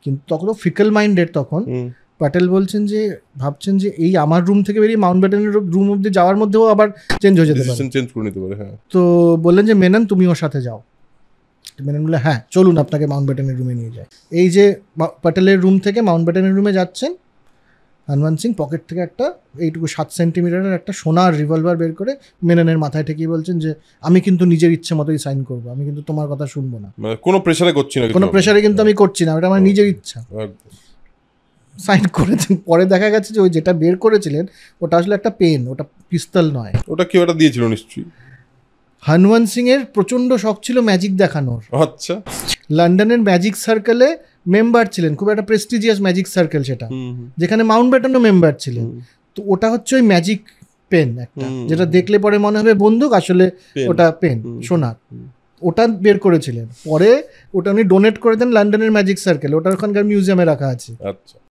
কিন্তু তখন fickle minded তখন প্যাটেল বলছেন যে ভাবছেন যে এই আমার রুম থেকে বেরিয়ে মাউন্ট ব্যাটেনের রুম অব্দি যাওয়ার মধ্যেও আবার চেঞ্জ হয়ে যেতে পারে। তো বললেন যে মেনন তুমি ওর সাথে যাও। মেনন বললে হ্যাঁ চলুন আপনাকে মাউন্ট ব্যাটেনের রুমে নিয়ে যায়। এই যে প্যাটেলের রুম থেকে মাউন্ট ব্যাটেনের রুমে যাচ্ছেন, হনুমান সিং পকেট থেকে একটা এইটুকু 7 সেন্টিমিটারের একটা সোনার রিভলভার বের করে মেননের মাথায় ঠেকিয়ে বলছেন যে আমি কিন্তু নিজের ইচ্ছে মতোই সাইন করবো, আমি কিন্তু তোমার কথা শুনবো না, কোনো প্রেসারে করছি না, কোনো প্রেসারে কিন্তু আমি করছি না, এটা আমার নিজের ইচ্ছা। সাইন করেছেন। পরে দেখা গেছে যে ওই যেটা বের করেছিলেন ওটা আসলে একটা পেন, ওটা পিস্তল নয়। ওটা কি ওটা দিয়েছিল নিশ্চয়ই। হনুমান সিং এর প্রচন্ড শখ ছিল ম্যাজিক দেখানোর। আচ্ছা। লন্ডনের ম্যাজিক সার্কেলে মেম্বার ছিলেন, খুব একটা প্রেস্টিজিয়াস ম্যাজিক সার্কেল সেটা, যেখানে মাউন্ট ব্যাটেনও মেম্বার ছিলেন। তো ওটা হচ্ছে ওই ম্যাজিক পেন একটা, যেটা দেখলে পরে মনে হবে বন্দুক, আসলে ওটা পেন সোনার। ওটা বের করেছিলেন, পরে ওটা উনি ডোনেট করে দেন লন্ডনের ম্যাজিক সার্কেল, ওটা ওখানকার মিউজিয়ামে রাখা আছে। আচ্ছা।